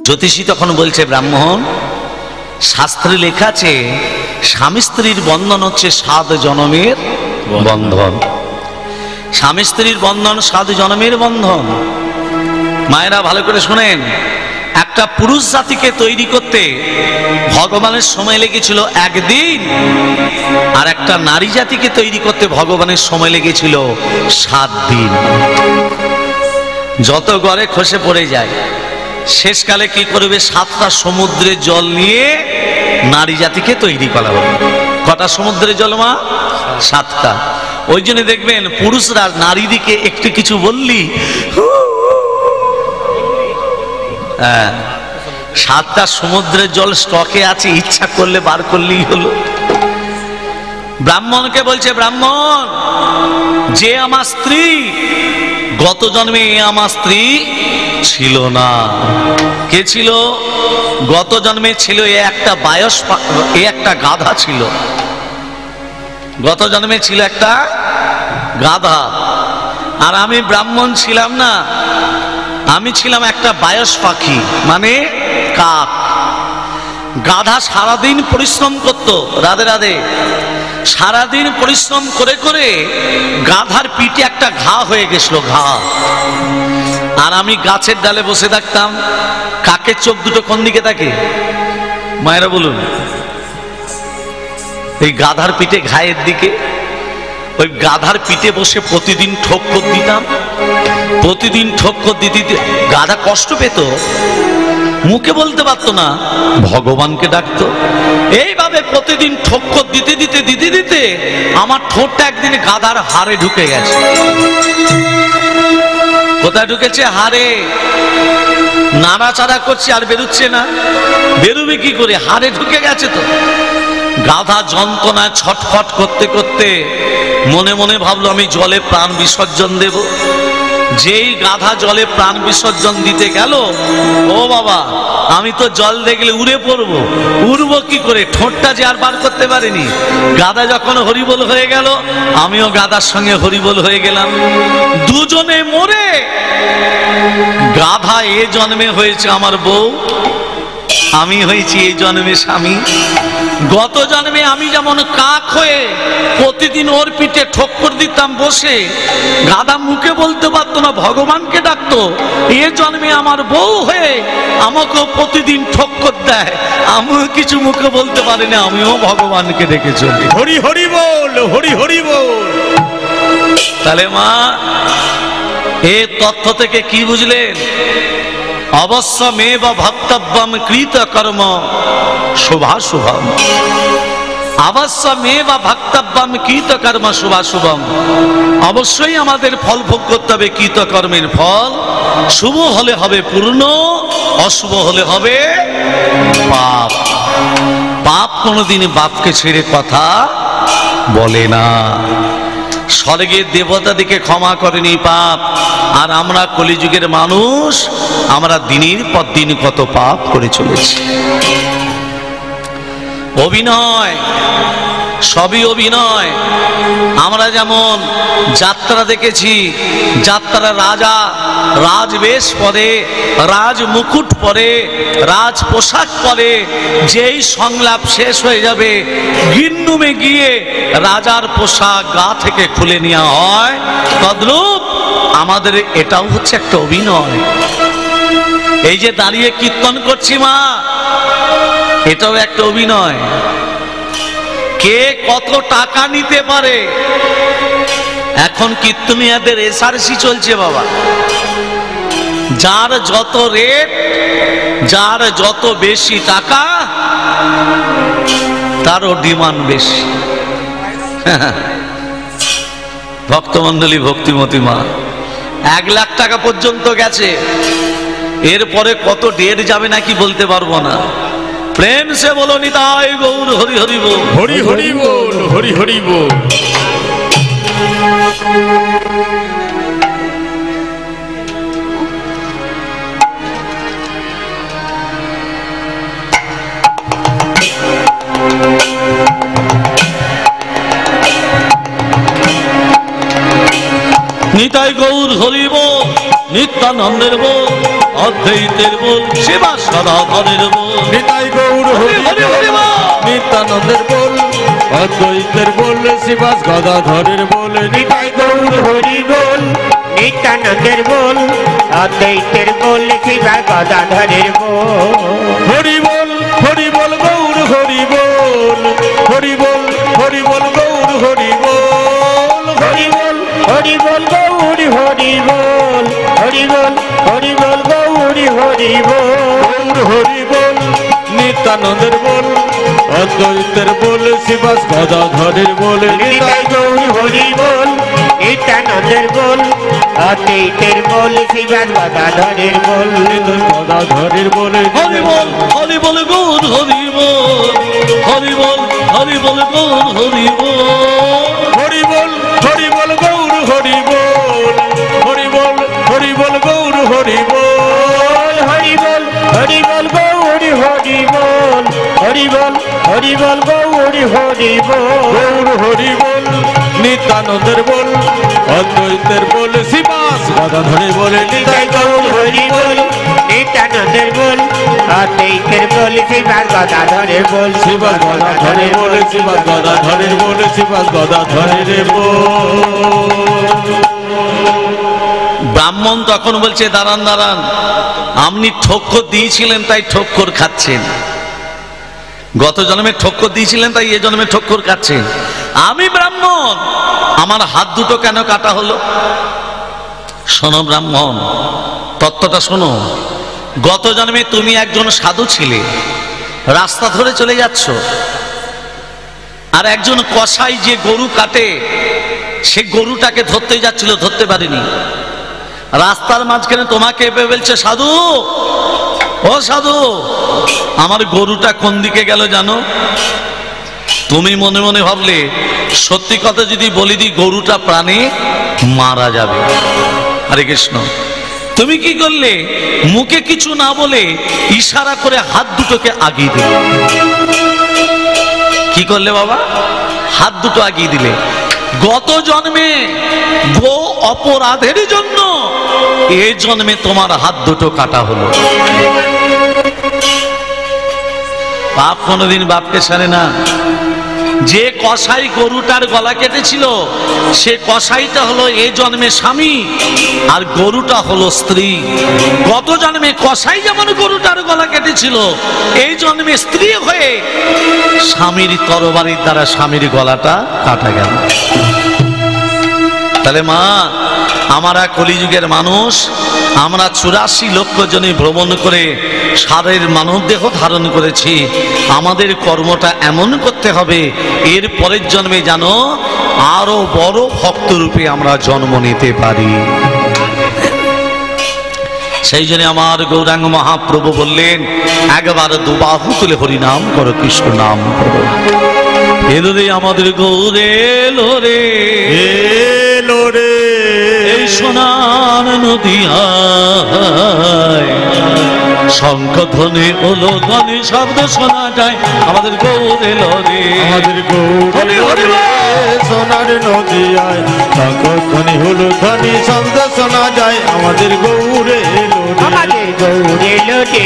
জ্যোতিষী তখন বলছে, ব্রাহ্মণ, শাস্ত্রে লেখা আছে স্বামী স্ত্রীর বন্ধন হচ্ছে 7 জন্মের বন্ধন। স্বামী স্ত্রীর বন্ধন 7 জন্মের বন্ধন। মায়েরা ভালো করে শোনেন, একটা পুরুষ জাতিকে তৈরি করতে ভগবানের সময় লেগেছিল 1 দিন, আর একটা নারী জাতিকে তৈরি করতে ভগবানের সময় লেগেছিল 7 দিন। যত গড়ে খসে পড়ে যায়, শেষকালে কি করবে? 7টা সমুদ্রের জল নিয়ে নারী জাতিকে তৈরি করা হবে। কটা সমুদ্রের জল মা? 7টা। ওই জন্য দেখবেন পুরুষরা নারীদিকে একটু কিছু বললি 7টা সমুদ্রের জল স্টকে আছে, ইচ্ছা করলে বার করলেই হলো। ব্রাহ্মণকে বলছে, ব্রাহ্মণ, যে আমার স্ত্রী, গত জন্মে এ আমার স্ত্রী ছিল না। কে ছিল? গত জন্মে ছিল এ একটা গাধা ছিল। গত জন্মে ছিল একটা গাধা। আর আমি ব্রাহ্মণ ছিলাম না, আমি ছিলাম একটা বায়স পাখি, মানে কাক। গাধা সারাদিন পরিশ্রম করত, রাধে রাধে, সারাদিন পরিশ্রম করে করে গাধার পিঠে একটা ঘা হয়ে গেছিল, ঘা। আর আমি গাছের ডালে বসে থাকতাম। কাকের চোখ দুটো কোন দিকে থাকে মায়েরা বলুন? এই গাধার পিঠে ঘায়ের দিকে। ওই গাধার পিঠে বসে প্রতিদিন ঠক্কর দিতাম। প্রতিদিন ঠক্কর দিতে গাধা কষ্ট পেত, মুখে বলতে পারতো না, ভগবানকে ডাকতো। এইভাবে প্রতিদিন ঠক্কর দিতে দিতে দিতে দিতে আমার ঠোঁটটা একদিন গাধার হাড়ে ঢুকে গেছে। কোথায় ঢুকেছে? হাড়ে। নাড়াচাড়া করছে আর বেরোচ্ছে না। বেরোবে কি করে? হাড়ে ঢুকে গেছে তো। গাধা যন্ত্রণায় ছটফট করতে করতে মনে মনে ভাবলো আমি জলে প্রাণ বিসর্জন দেব। যেই গাধা জলে প্রাণ বিসর্জন দিতে গেল, ও বাবা, আমি তো জল দেখলে উড়ে পড়বো। উড়বো কি করে? ঠোঁটটা যে আর বার করতে পারিনি। গাধা যখন হরিবোল হয়ে গেল, আমিও গাধার সঙ্গে হরিবোল হয়ে গেলাম। দুজনে মরে। গাধা এ জন্মে হয়েছে আমার বউ, আমি হয়েছি এই জন্মে স্বামী। গত জন্মে আমি যেমন কাক হয়ে প্রতিদিন ওর পিঠে ঠক্কর দিতাম বসে, গাধা মুখে বলতে পারতো না, ভগবানকে ডাকতো। এ জন্মে আমার বউ হয়ে আমাকেও প্রতিদিন ঠক্কর দেয়, আমিও কিছু মুখে বলতে পারি না, আমিও ভগবানকে ডেকে চলি। হরি হরি বল, হরি হরি বল। তাহলে মা, এ তথ্য থেকে কি বুঝলেন? অবশ্যমেব ভক্তব্যম কৃত কর্ম শুভাশুভম। অবশ্যমেব ভক্তব্যম কৃত কর্ম শুভাশুভম। অবশ্যই আমাদের ফল ভোগ করতে হবে কৃত কর্মের ফল। শুভ হলে হবে পূর্ণ, অশুভ হলে হবে পাপ। পাপ কোনোদিন বাপকে ছেড়ে কথা বলে না। স্বর্গের দেবতাদিকে ক্ষমা করেনি পাপ। আর আমরা কলিযুগের মানুষ, আমরা দিনের পর দিন কত পাপ করে চলেছি। অভিনয়, সবই অভিনয়। আমরা যেমন যাত্রা দেখেছি, যাত্রা রাজা রাজবেশ পরে, রাজ মুকুট পরে, রাজ পোশাক পরে, যেই সংলাপ শেষ হয়ে যাবে গিন্নুমে গিয়ে রাজার পোশাক গা থেকে খুলে নেওয়া হয়। তদ্রূপ আমাদের এটাও হচ্ছে একটা অভিনয়। এই যে দাঁড়িয়ে কীর্তন করছি মা, এটাও একটা অভিনয়। কে কত টাকা নিতে পারে? এখন কীর্তনিয়াদের এসআরসি চলছে বাবা। যার যত রেট, যার যত বেশি টাকা, তারও ডিমান্ড বেশি। ভক্তমন্ডলী, ভক্তিমতী মা, 1 লাখ টাকা পর্যন্ত গেছে। এরপরে কত ডেট যাবে নাকি বলতে পারবো না। প্রেম সে বলো নিতাই গৌর হরি হরি বল, হরি হরি বল, হরি হরি বল। নিতাই গৌর হরি বল, নিত্যানন্দের বল, অদ্বৈতের বল, শিবা সদাধরের বল। নিতাই গৌর হরি হরি হরি বল, নিত্যানন্দের বল, অদ্বৈতের বল, শিবাস গদাধরের বল। নিতাই গৌর হরি বল, নিত্যানন্দের বল, অদ্বৈতের বল, শিবা গদাধরের বল। হরি বল গৌর হরি বল, হরি বল গৌর হরি বল। হরি বল, হরি বল গৌরী হরি বল, হরি বল, হরি বল গৌরী হরি বল। গৌর হরি বল, নিত্যানন্দের বল, অদ্বৈতের বল, শিবাস গদাধরের বল। নিতাই গৌর হরি বল, নিত্যানন্দের বল, অদ্বৈতের বল, শিবা গদাধরের বল। গদাধরের বল। হরি বল, হরি বল গৌর হরি বল, হরি বল, হরি বল গৌর হরি বল। হরি বল গৌর হরি বল, হরি বল গৌর হরি বল। হরি বল, হরি বল গৌরী হরি বল, হরি বল, হরি বল গৌরী হরি বল। গৌর হরি বল, নিত্যানন্দের বল, অদ্বৈতের বল, শিবাস গদাধরের বল। নিতাই গৌর হরি বল, নিত্যানন্দের বল, অদ্বৈতের বল, শিবা গদাধরের বল। শিবাস গদাধরের বল, শিবাস গদাধরের বল, শিবাস গদাধরের বল। ব্রাহ্মণ তখন বলছে দাঁড়ান দাঁড়ান, আপনি ঠক্কর দিয়েছিলেন তাই ঠক্কর খাচ্ছেন, গত জন্মে ঠক্কর দিয়েছিলেন তাই এ জন্মে ঠক্কর খাচ্ছেন। আমি ব্রাহ্মণ, আমার হাত দুটো কেন কাটা হলো? শোনো ব্রাহ্মণ, তত্ত্বটা শোনো। গত জন্মে তুমি একজন সাধু ছিলে, রাস্তা ধরে চলে যাচ্ছ, আর একজন কসাই যে গরু কাটে সে গরুটাকে ধরতে যাচ্ছিল, ধরতে পারেনি। রাস্তার মাঝখানে তোমাকে বলছে, সাধু ও সাধু, আমার গরুটা কোন দিকে গেল জানো? তুমি মনে মনে ভাবলে সত্যি কথা যদি বলি দিই গরুটা প্রাণে মারা যাবে। হরে কৃষ্ণ। তুমি কি করলে? মুখে কিছু না বলে ইশারা করে হাত দুটোকে আগিয়ে দিলে। কি করলে বাবা? হাত দুটো আগিয়ে দিলে। গত জন্মে গো অপরাধের জন্য এ জন্মে তোমার হাত দুটো কাটা হলো। বাপ কোনোদিন বাপকে ছাড়ে না। যে কসাই গরুটার গলা কেটেছিল সে কসাইটা হলো এ জন্মে স্বামী, আর গরুটা হলো স্ত্রী। গত জন্মে কসাই যেমন গরুটার গলা কেটেছিল, এই জন্মে স্ত্রী হয়ে স্বামীর তরবারির দ্বারা স্বামীর গলাটা কাটা গেল। তাহলে মা, আমরা কলিযুগের মানুষ, আমরা 84 লক্ষ জনে ভ্রমণ করে সারের মানব দেহ ধারণ করেছি। আমাদের কর্মটা এমন করতে হবে এর পরের জন্মে যেন আরো বড় ভক্তরূপে আমরা জন্ম নিতে পারি। সেই জন্য আমার গৌরাঙ্গ মহাপ্রভু বললেন, একবার দুবাহু তুলে হরিনাম করো, কৃষ্ণ নাম করো। এলো রে আমাদের গৌরে, এলো রে, এলো রে এই সোনার নদিয়ায়, শঙ্খ ধ্বনি ওলো ধ্বনি শব্দ শোনা যায়, আমাদের গৌর এলো রে, আমাদের গৌর হরি হরি বল। সোনার নদিয়ায়, শঙ্খ ধ্বনি হলো ধ্বনি শব্দ শোনা যায়, আমাদের গৌরে এলো রে। আমাদের গৌর এলো রে,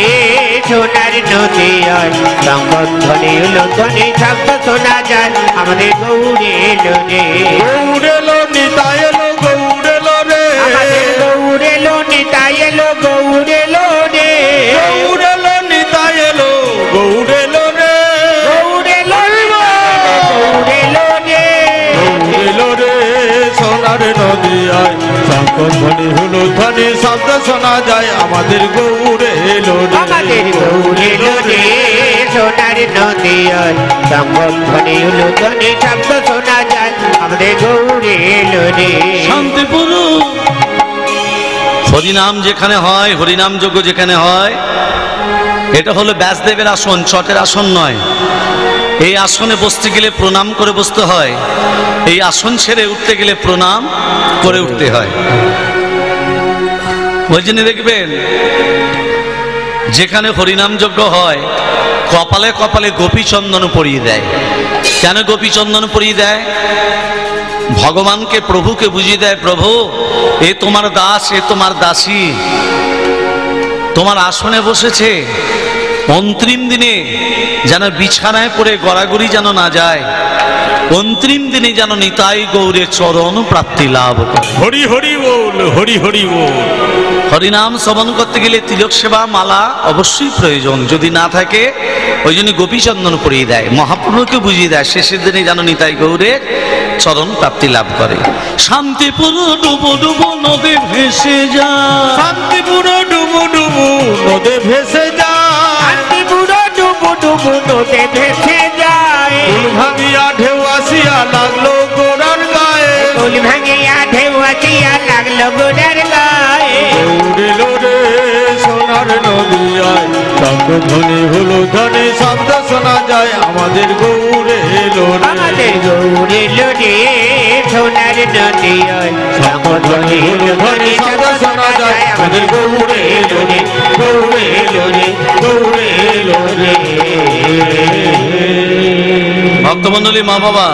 সোনার নদিয়ায়, শঙ্খ ধ্বনি হলো ধ্বনি শব্দ শোনা যায়, আমাদের গৌর এলো রে। গৌর এলো নিতাই এলো, গৌর এলো রে, আমাদের গৌর এলো নিতাই এলো, গৌর এলো রে। গৌর এলো নিতাই এলো, গৌর এলো রে, গৌর এলো রে, গৌর এলো রে। গৌর এলো রে, সোনার নদিয়ায়, শঙ্খ ধ্বনি হলো ধ্বনি শব্দ শোনা যায়, আমাদের গৌরে এলো রে। আমাদের গৌর এলো রে, সোনার নদিয়ায়, শঙ্খ ধ্বনি হলো ধ্বনি শব্দ শোনা যায়, আমাদের গৌর এলো রে। শান্তিপুর হরিনাম যেখানে হয়, হরিনাম যজ্ঞ যেখানে হয়, এটা হলো ব্যাসদেবের আসন, চটের আসন নয়। এই আসনে বসতে গেলে প্রণাম করে বসতে হয়, এই আসন ছেড়ে উঠতে গেলে প্রণাম করে উঠতে হয়। ওই জন্য দেখবেন যেখানে হরিনাম যজ্ঞ হয় কপালে কপালে গোপীচন্দন পরিয়ে দেয়। কেন গোপীচন্দন পরিয়ে দেয়? ভগবানকে প্রভুকে বুঝিয়ে দেয়, প্রভু এ তোমার দাস, এ তোমার দাসী, তোমার আসনে বসেছে, অন্তিম দিনে যেন বিছানায় পড়ে গড়াগড়ি যেন না যায়, অন্তিম দিনে যেন নিতাই গৌরের চরণ প্রাপ্তি লাভ করে। হরি হরি বল, হরি হরি বল। হরিনাম শ্রবণ করতে গেলে তিলক সেবা মালা অবশ্যই প্রয়োজন, যদি না থাকে ওই জন্য গোপীচন্দন পরিয়ে দেয়, মহাপ্রভুকে বুঝিয়ে দেয়, শেষের দিনে যেন নিতাই গৌরের চরণ প্রাপ্তি লাভ করে। শান্তিপুর ডুবো ডুবো নদে ভেসে যায়, শান্তিপুর ডুবু ডুবু নদে ভেসে যায়, শান্তিপুর ডুবু ডুবু নদে ভেসে যায়, ফুল ভাঙিয়া ঢেউ আসিয়া লাগলো গোড়ার গায়ে, ফুল ভাঙিয়া ঢেউ আসিয়া লাগলো গোড়ার গায়ে। উড়িলো রে সোনার নদিয়ায়, শঙ্খ ধ্বনি হলো ধ্বনি শব্দ শোনা যায়, আমাদের গৌরে এলো রে। আমাদের গৌরে লোরে সোনার নদিয়ায়, শঙ্খ ধ্বনি ধ্বনি শব্দ শোনা যায়, আমাদের গৌরে লোরে, গৌরে লোরে, গৌরে লোরে। ভক্তমণ্ডলী, মা বাবা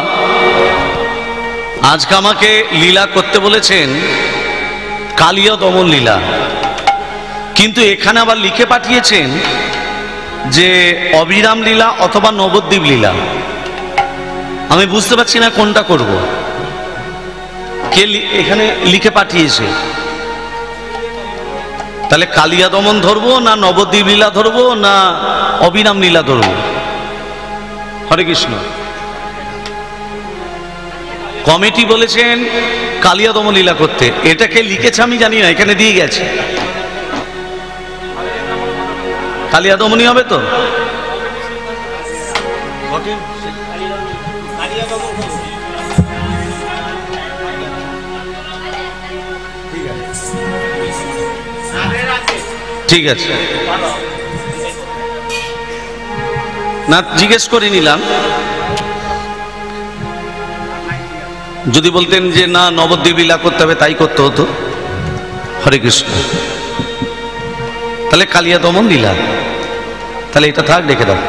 আজকে আমাকে লীলা করতে বলেছেন, কালিয়া দমন লীলা, কিন্তু এখানে আবার লিখে পাঠিয়েছেন যে অবিরাম লীলা অথবা নবদ্বীপ লীলা। আমি বুঝতে পারছি না কোনটা করব। কে এখানে লিখে পাঠিয়েছে? তাহলে কালিয়া দমন ধরবো না নবদ্বীপ লীলা ধরবো না অবিরাম লীলা ধরবো? হরে কৃষ্ণ। কমিটি বলেছেন কালিয়া দমন লীলা করতে, এটাকে লিখেছে আমি জানি না, এখানে দিয়ে গেছে। কালিয়া দমনই হবে তো? ঠিক আছে, না জিজ্ঞেস করে নিলাম। যদি বলতেন যে না নবদ্বীপ লীলা করতে হবে, তাই করতে হতো। হরে কৃষ্ণ। তাহলে কালিয়া দমন লীলা, তাহলে এটা থাক, দেখে দাও।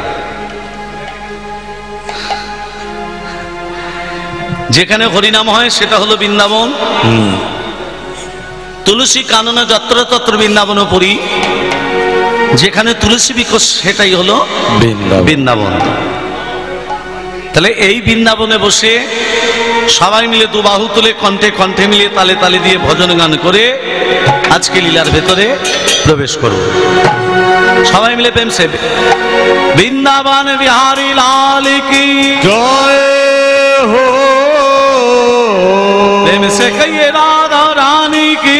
যেখানে হরিনাম হয় সেটা হলো বৃন্দাবন। তুলসী কাননে যত্র তত্র বৃন্দাবন পুরী, যেখানে তুলসী বিকশ সেটাই হলো বৃন্দাবন। তাহলে এই বৃন্দাবনে বসে সবাই মিলে দুবাহু তুলে কণ্ঠে কণ্ঠে মিলে তালে তালে দিয়ে ভজন গান করে আজকে লীলার ভেতরে প্রবেশ করব। সবাই মিলে প্রেম সে বৃন্দাবন বিহারী লাল কি জয় হো, প্রেম সে কহিয়ে রাধা রানী কি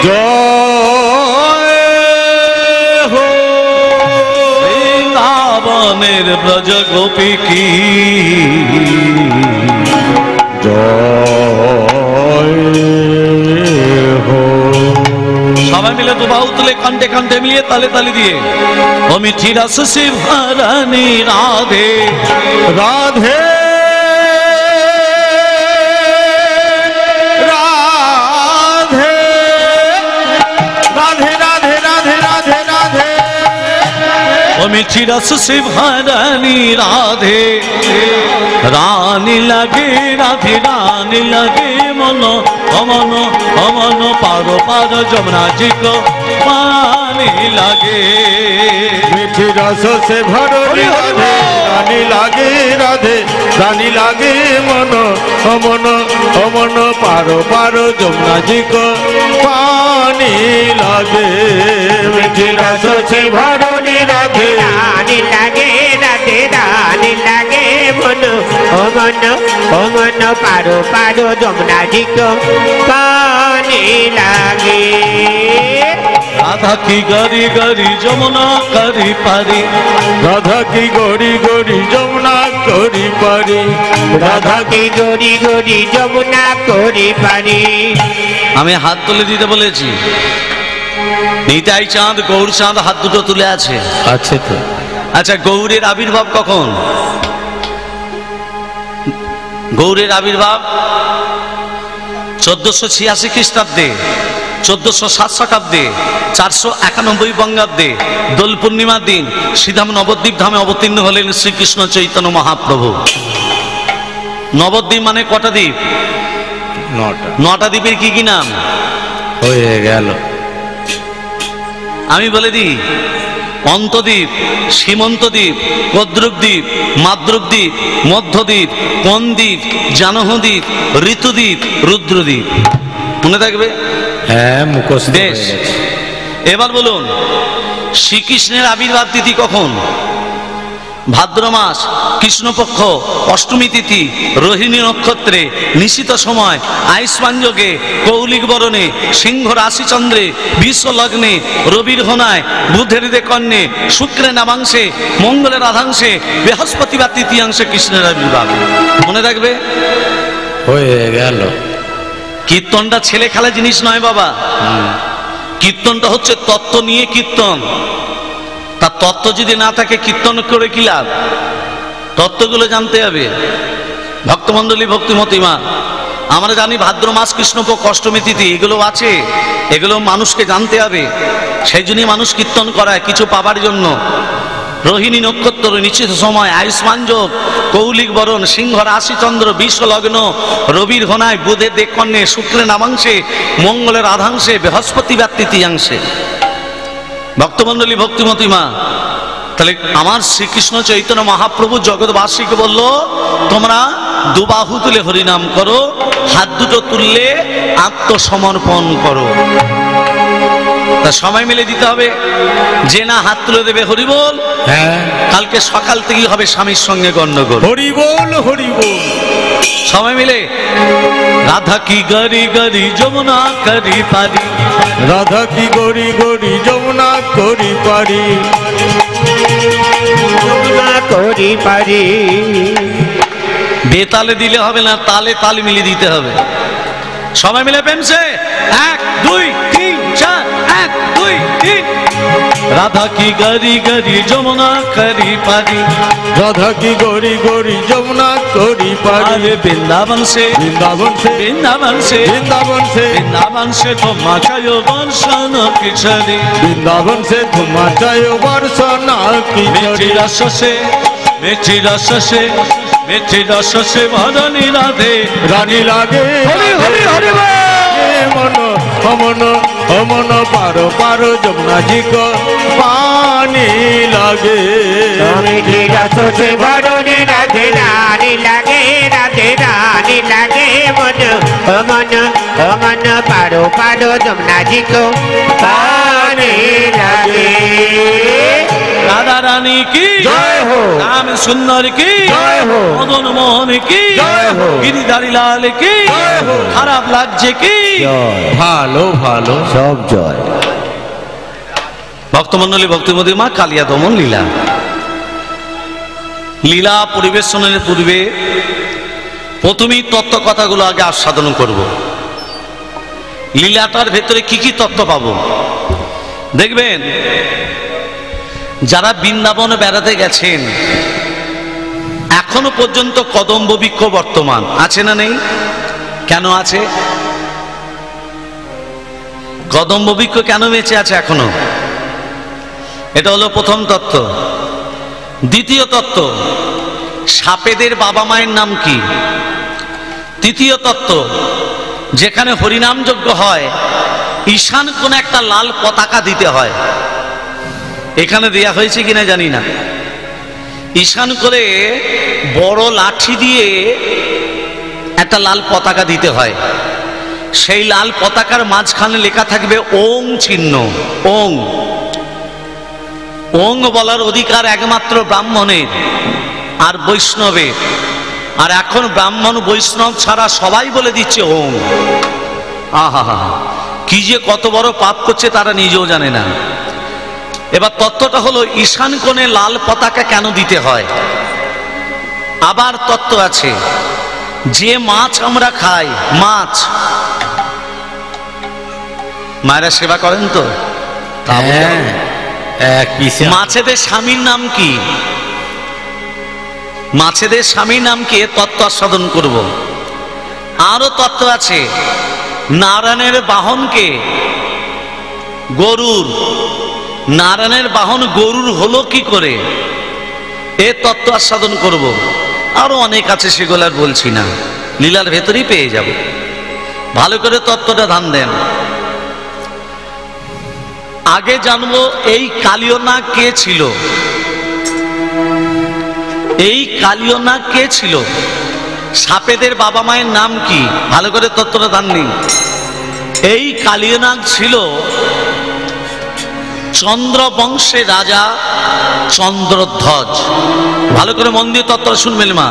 জয় হো, বৃন্দাবনের ব্রজ গোপী কি জয় হো। সবাই মিলে দুবাহু তুলে কণ্ঠে কণ্ঠে মিলিয়ে তালে তালে দিয়ে ও মিঠি রস শিবরানী রাধে রাধে রাধে রাধে রাধে রাধে রাধে রাধে, ও মিঠি রস শিবরানী রাধে রানী লাগে, রাধে রানী লাগে মন অমন অমন পারো পারো যমুনা জি কো পানি লাগে। মিঠি রস সে ভরলি রাধে রানী লাগে, রাধে রানী লাগে মন অমন অমন পারো পারো যমুনা জি কো পানি লাগে। মিঠি রস সে ভরলি রাধে রানী লাগে, রাধে রানী লাগে মন অমন অমন পারো পারো যমুনা জি কো পানি লাগে। রাধা কি গরি গরি যমুনা করি পারি, রাধা কি গড়ি গড়ি যমুনা করি পারি, রাধা কি গরি গরি যমুনা করি পারি। আমি হাত তুলে দিতে বলেছি, নিতাই চাঁদ গৌর চাঁদ হাত দুটো তুলে আছে। আছে তো। আচ্ছা, গৌরের আবির্ভাব কখন? গৌরের আবির্ভাব 1486 খ্রিস্টাব্দে, 1407 শতাব্দে, 491 বঙ্গাব্দে দোল পূর্ণিমার দিন শ্রীধাম নবদ্বীপ ধামে অবতীর্ণ হলেন শ্রীকৃষ্ণ চৈতন্য মহাপ্রভু। নবদ্বীপ মানে কটা দ্বীপ? 9টা। 9টা দ্বীপের কি কি নাম? হয়ে গেল। আমি বলে দিই, অন্তদ্বীপ, সীমন্তদ্বীপ, কদ্রুপদ্বীপ, মাদ্রুপদ্বীপ, মধ্যদ্বীপ, কোনদ্বীপ, জানহদ্বীপ, ঋতুদ্বীপ, রুদ্রদ্বীপ। মনে থাকবে? হ্যাঁ, মুখস্থ হয়ে বেশ। গেছে। এবার বলুন, শ্রীকৃষ্ণের আবির্ভাব তিথি কখন? ভাদ্র মাস, কৃষ্ণপক্ষ, অষ্টমী তিথি, রোহিণী নক্ষত্রে, নিশিত সময়, আয়ুষ্মান যোগে, কৌলিক বরণে, সিংহ রাশি চন্দ্রে, বিশ্ব লগ্নে, রবির হোনায়, বুধের কর্ণে, শুক্রের নামাংশে, মঙ্গলের আধাংশে, বৃহস্পতিবার তৃতীয়াংশে কৃষ্ণের আবির্ভাব। মনে রাখবে? হয়ে গেল। কীর্তনটা ছেলে খেলা জিনিস নয় বাবা। কীর্তনটা হচ্ছে তত্ত্ব নিয়ে কীর্তন। তার তত্ত্ব যদি না থাকে কীর্তন করে কি লাভ? তত্ত্বগুলো জানতে হবে। ভক্তমণ্ডলী, ভক্তিমতিমা, আমরা জানি ভাদ্র মাস, কৃষ্ণপক্ষ, অষ্টমী তিথি এগুলো আছে, এগুলো মানুষকে জানতে হবে। সেই জন্যই মানুষ কীর্তন করায়, কিছু পাবার জন্য। রোহিণী নক্ষত্র, নিশ্চিত সময়, আয়ুষ্মান যোগ, কৌলিক বরণ, সিংহ রাশি চন্দ্র, বিশ্ব লগ্ন, রবির হোনায়, বুধের কর্ণে, শুক্রের নামাংশে, মঙ্গলের আধাংশে, বৃহস্পতিবার তৃতীয়াংশে। ভক্তমণ্ডলী, ভক্তিমতিমা, তাহলে আমার শ্রীকৃষ্ণ চৈতন্য মহাপ্রভু জগৎবাসীকে বলল, তোমরা দুবাহু তুলে হরিনাম করো, হাত দুটো তুললে আত্মসমর্পণ করো। তা সময় মিলে দিতে হবে। যে না হাত তুলে দেবে হরি বল, হ্যাঁ, কালকে সকাল থেকেই হবে স্বামীর সঙ্গে গন্ডগোল। হরি বল, হরি বল। সময় মিলে রাধা কি গরি গরি যমুনা করি পারি, রাধা কি গরি গরি যমুনা করি পারি, যমুনা করি পারি। বেতালে দিলে হবে না, তালে তাল মিলিয়ে দিতে হবে। সময় মিলে প্রেমসে 1 2 3 4 1 2 3। রাধা কি গরি গরি যমুনা করি পারি, রাধা কি গরি গরি যমুনা করি পারি। আরে বৃন্দাবন সে, বৃন্দাবন সে, বৃন্দাবন সে, বৃন্দাবন সে, বৃন্দাবন সে তোমা চায় বর্ষণ কিশোরী, বৃন্দাবন সে তোমা চায় বর্ষনা মিঠি কিশোরী। রস সে, মিঠি রস সে, মিঠি রস সে ভরণী রাধে। রানী লাগে হরি হরি হরি বল। মন অমন অমন পারো পারো যমুনা জি কো পানি লাগে। মিঠি রস সে ভরণী রাধে রানী লাগে, রাধে রানী লাগে। মন মন মন পারো পারো যমুনা জি কো পানি লাগে। রাধা রানী কি জয় হো। রাম সুন্দর কি জয় হো। মদন মোহন কি জয় হো। গিরিধারী লাল কি জয় হো। খারাপ লাগছে কি? ভালো ভালো সব জয়। ভক্তমন্ডলী, ভক্তিমতী মা, কালিয়া দমন লীলা। লীলা পরিবেশনের পূর্বে প্রথমেই তত্ত্ব কথাগুলো আগে আস্বাদন করব। লীলাটার ভেতরে কি কি তত্ত্ব পাবো দেখবেন। যারা বৃন্দাবনে বেড়াতে গেছেন, এখনো পর্যন্ত কদম্ব বৃক্ষ বর্তমান আছে না নেই? কেন আছে? কদম্ব বৃক্ষ কেন বেঁচে আছে এখনো? এটা হলো প্রথম তত্ত্ব। দ্বিতীয় তত্ত্ব, সাপেদের বাবা মায়ের নাম কি? তৃতীয় তত্ত্ব, যেখানে হরিনাম যজ্ঞ হয় ঈশান কোণ একটা লাল পতাকা দিতে হয়। এখানে দেয়া হয়েছে কিনা জানি না। ঈশান করে বড় লাঠি দিয়ে একটা লাল পতাকা দিতে হয়। সেই লাল পতাকার মাঝখানে লেখা থাকবে ওং চিহ্ন। ওং ওং বলার অধিকার একমাত্র ব্রাহ্মণের আর বৈষ্ণবের। আর এখন ব্রাহ্মণ বৈষ্ণব ছাড়া সবাই বলে দিচ্ছে ওং। আহা হা, কি যে কত বড় পাপ করছে তারা নিজেও জানে না। এবার তত্ত্বটা হলো ঈশান কোণে লাল পতাকা কেন দিতে হয়। আবার তত্ত্ব আছে, যে মাছ আমরা খাই, মাছ, মায়েরা সেবা করেন তো? হ্যাঁ, এক পিসে মাছেদের স্বামীর নাম কি? মাছেদের স্বামীর নাম কি? তত্ত্ব আস্বাদন করব। আরো তত্ত্ব আছে, নারায়ণের বাহনকে গরুর, নারায়ণের বাহন গরুর হলো কি করে, এ তত্ত্ব আস্বাদন করব। আরো অনেক আছে, সেগুলো আর বলছি না, লীলার ভেতরেই পেয়ে যাব। ভালো করে তত্ত্বটা ধ্যান দেন। আগে জানবো এই কালীয় নাগ কে ছিল। এই কালীয় নাগ কে ছিল? সাপেদের বাবা মায়ের নাম কি? ভালো করে তত্ত্বটা ধ্যান দিন। এই কালীয় নাগ ছিল চন্দ্র বংশের রাজা চন্দ্রধ্বজ। ভালো করে মন দিয়ে তত্ত্বটা শুনবেন মা।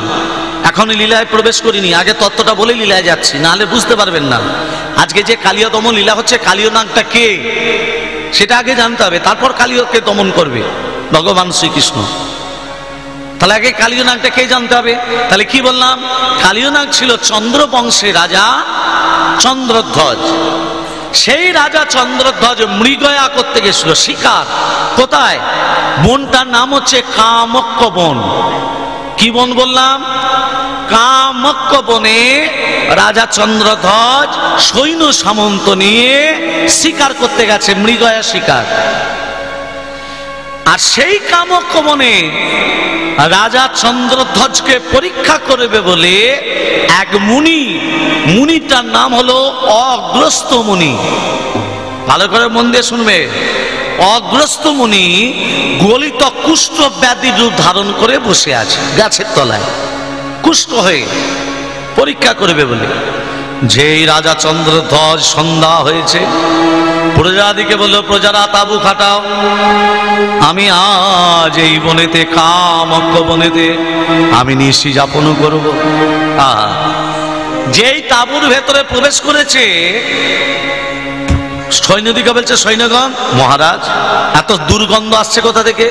এখন লীলায় প্রবেশ করিনি, আগে তত্ত্বটা বলে লীলায় যাচ্ছি, নাহলে বুঝতে পারবেন না। আজকে যে কালীয়তম লীলা হচ্ছে, কালীয় নাগটা কে সেটা আগে জানতে হবে, তারপর কালীয়কে দমন করবে ভগবান শ্রীকৃষ্ণ। তাহলে আগে কালীয় নাগটা কে জানতে হবে। তাহলে কি বললাম? কালীয় নাগ ছিল চন্দ্র বংশের রাজা চন্দ্রধ্বজ। সেই রাজা চন্দ্রধ্বজ মৃগয়া করতে গেছিল, শিকার। কোথায়? বনটার নাম হচ্ছে কামক্য বন। কি বন বললাম? কামক্য বনে রাজা চন্দ্রধ্বজ সৈন্য সামন্ত নিয়ে শিকার করতে গেছে, মৃগয়া শিকার। আর সেই কামক্য বনে রাজা চন্দ্রধ্বজকে পরীক্ষা করবে বলে এক মুনিটার নাম হলো অগ্রস্ত মুনি। ভালো করে মন দিয়ে শুনবে। অগ্রস্ত মুনি গলিত কুষ্ঠ ব্যাধি রূপ ধারণ করে বসে আছে গাছের তলায়, কুষ্ঠ হয়ে পরীক্ষা করবে বলে। যেই রাজা চন্দ্রধ্বজ সন্ধ্যা হয়েছে, প্রজাদিকে বলল, প্রজারা তাবু খাটাও, আমি আজ এই বনেতে, কামক্য বনেতে আমি নিশি যাপন করব। যেই তাবুর ভেতরে প্রবেশ করেছে, সৈন্যদিকে বলছে, সৈন্যগণ, মহারাজ এত দুর্গন্ধ আসছে কোথা থেকে?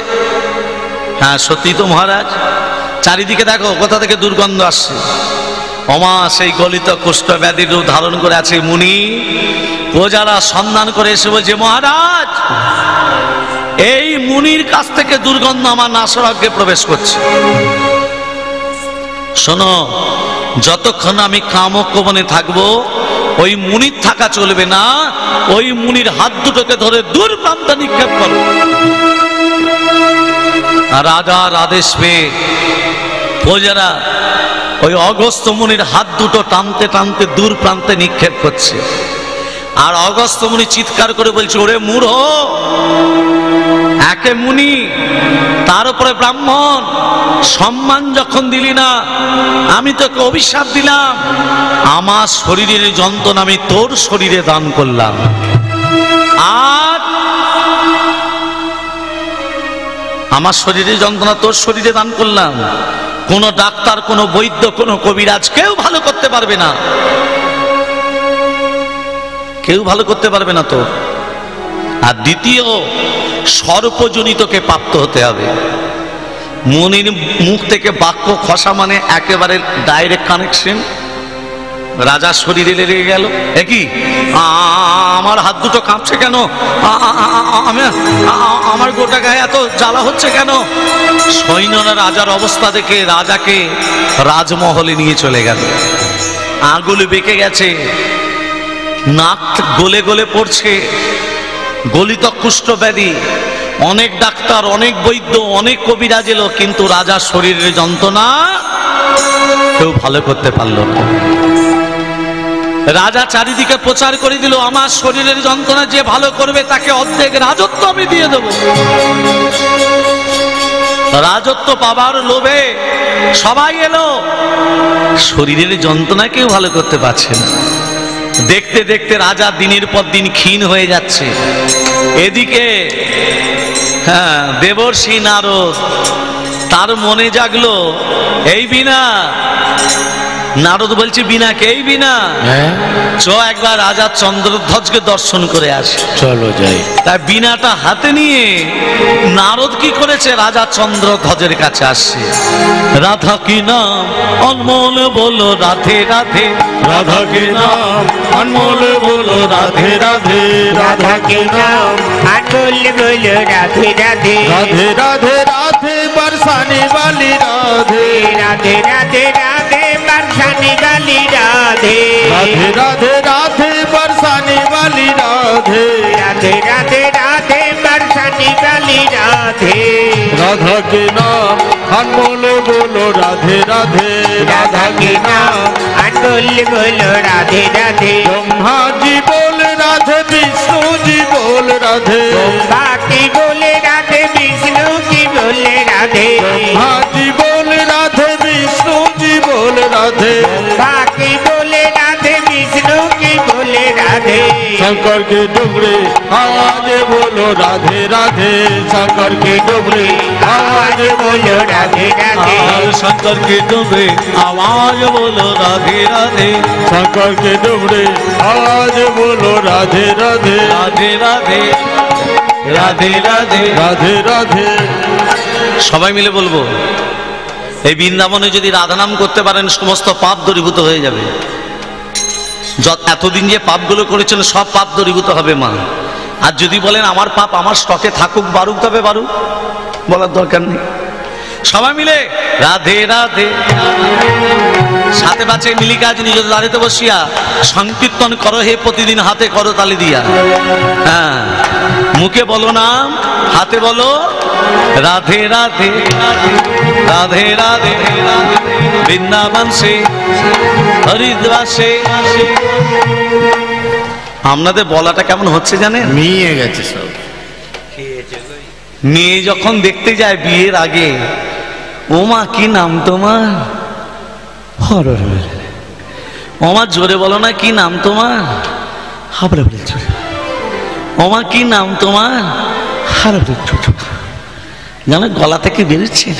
হ্যাঁ সত্যি তো মহারাজ, চারিদিকে দেখো কোথা থেকে দুর্গন্ধ আসছে। ওমা, সেই গলিত কুষ্ঠ ব্যাধির রূপ ধারণ করে আছে মুনি। প্রজারা সন্ধান করে এসে বলছে, মহারাজ এই মুনির কাছ থেকে দুর্গন্ধ আমার নাসরাগ্যে প্রবেশ করছে। শোনো, যতক্ষণ আমি কামক্য বনে থাকবো ওই মুনির থাকা চলবে না, ওই মুনির হাত দুটোকে ধরে দূর প্রান্তে নিক্ষেপ করো। রাজার আদেশ পেয়ে প্রজারা ওই অগস্ত্য মুনির হাত দুটো টানতে টানতে দূর প্রান্তে নিক্ষেপ করছে। আর অগস্ত্য মুনি চিৎকার করে বলছে, ওরে মূঢ়, একে মুনি তার উপরে ব্রাহ্মণ, সম্মান যখন দিলি না, আমি তোকে অভিশাপ দিলাম, আমার শরীরের যন্ত্রণা আমি তোর শরীরে দান করলাম। আর আমার শরীরের যন্ত্রণা তোর শরীরে দান করলাম। কোন ডাক্তার, কোন বৈদ্য, কোন কবিরাজ কেউ ভালো করতে পারবে না, কেউ ভালো করতে পারবে না তো। আর দ্বিতীয়, সর্পজনিতকে প্রাপ্ত হতে হবে। মুনির মুখ থেকে বাক্য খসা মানে একেবারে ডাইরেক্ট কানেকশন। রাজার শরীরে লেগে গেল, একই আমার হাত দুটো কাঁপছে কেন, আমার গোটা গায়ে এত জ্বালা হচ্ছে কেন? সৈন্যরা রাজার অবস্থা দেখে রাজাকে রাজমহলে নিয়ে চলে গেল। আঙুল বেঁকে গেছে, নাক গলে গলে পড়ছে, গলিত কুষ্ঠ ব্যাধি। অনেক ডাক্তার, অনেক বৈদ্য, অনেক কবিরাজ এলো, কিন্তু রাজার শরীরের যন্ত্রণা কেউ ভালো করতে পারল না। রাজা চারিদিকে প্রচার করে দিল, আমার শরীরের যন্ত্রণা যে ভালো করবে তাকে অর্ধেক রাজত্ব আমি দিয়ে দেব। রাজত্ব পাবার লোভে সবাই এলো, শরীরের যন্ত্রণা কেউ ভালো করতে পারছে না। দেখতে দেখতে রাজা দিনের পর দিন ক্ষীণ হয়ে যাচ্ছে। এদিকে দেবর্ষি নারদ, তার মনে জাগলো, এই বিনা। নারদ বলছে, বিনাকে, এই বিনা, চ একবার রাজা চন্দ্রধ্বজকে দর্শন করে আসে। চলো যাই। তাই বিনাটা হাতে নিয়ে নারদ কি করেছে, রাজা চন্দ্রধ্বজের কাছে আসছে। রাধা কি নাম অনমোল বলো রাধে রাধে, রাধা के नाम अनमोल बोलो राधे राधे, राधा के नाम अनमोल बोलो राधे राधे, राधे राधे राधे बरसाने वाली राधे, राधे राधे राधे बरसाने वाली राधे, राधे राधे राधे बरसाने वाली राधे, राधे राधे राधे बरसाने वाली বালি রাধে राधा के नाम अनमोल बोलो राधे राधे राधा के नाम अनमोल बोलो राधे राधे ब्रह्मा जी बोल राधे विष्णु जी बोल राधे ब्रह्मा की बोले राधे विष्णु की बोले राधे ब्रह्मा जी बोल राधे विष्णु जी बोल राधे ब्रह्मा की बोले राधे विष्णु की बोले राधे शंकर के डुबरे आवाज बोलो राधे राधे शंकर के डुबरे आवाज बोलो राधे राधे शंकर के डुबरे आवाज बोलो राधे राधे शंकर के डुबरे आवाज बोलो राधे राधे राधे राधे राधे राधे राधे राधे সবাই মিলে বলবো এই বৃন্দাবনে যদি রাধা নাম করতে পারেন সমস্ত পাপ দূরীভূত হয়ে যাবে এতদিন যে পাপগুলো করেছেন সব পাপ দূরীভূত হবে মা আর যদি বলেন আমার পাপ আমার স্টকে থাকুক বারুক তবে বারুক বলার দরকার নেই সবাই মিলে রাধে রাধে সাথে পাচ্ছে মিলি কাজ নিজ দাঁড়িতে বসিয়া সংকীর্তন করো হে প্রতিদিন হাতে করো তালি দিয়া হ্যাঁ মুখে বলো নাম হাতে বলো রাধে রাধে রাধে রাধে বৃন্দাবন সে হরিদ্বার সে আপনাদের বলাটা কেমন হচ্ছে জানেন মিয়ে গেছে সব মেয়ে যখন দেখতে যায় বিয়ের আগে ওমা কি নাম তোমার ওমা জোরে বলো না কি নাম তোমার হাবড়ে বলে জোরে ওমা কি নাম তোমার হাবড়ে জানো গলা থেকে বেরোচ্ছে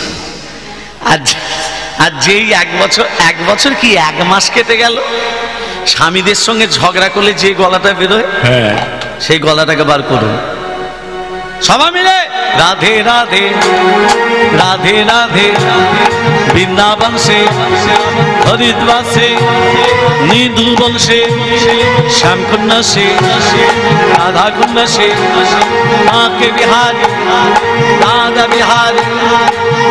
আর যেই এক বছর কি এক মাস কেটে গেল স্বামীদের সঙ্গে ঝগড়া করলে যে গলাটা বেরোয় হ্যাঁ সেই গলাটাকে বার করুন সবাই মিলে রাধে রাধে রাধে রাধে বৃন্দাবন সে হরিদ্বার সে নিধুবন সে শ্যামকুণ্ড সে রাধা कुंड से आके बिहारी राधा बिहारी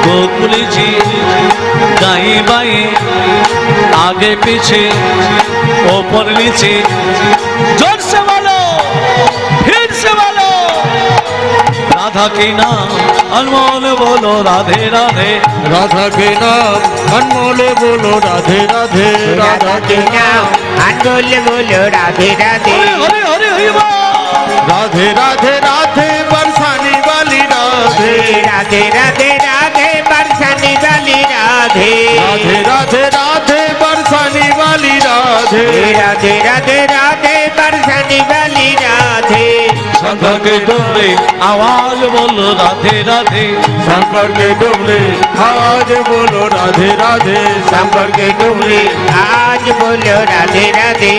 गोकुल जी दाएं बाएं आगे पीछे ऊपर नीचे जोर से बोलो फिर से बोलो राधा के नाम अनमोल बोलो राधे राधे राधा के नाम अनमोल बोलो राधे राधे राधा के नाम अनमोल बोलो राधे राधे हरे हरे हरे बोल राधे राधे राधे बरसाने वाली राधे राधे राधे राधे बरसाने वाली राधे राधे राधे राधे बरसाने वाली राधे राधे राधे राधे बरसाने वाली राधे शंकर के डुबरे आवाज बोलो राधे राधे शंकर के डुबरे आज बोलो राधे राधे शंकर के डुबरे आज बोलो राधे राधे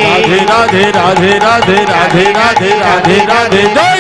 राधे राधे राधे राधे राधे राधे राधे राधे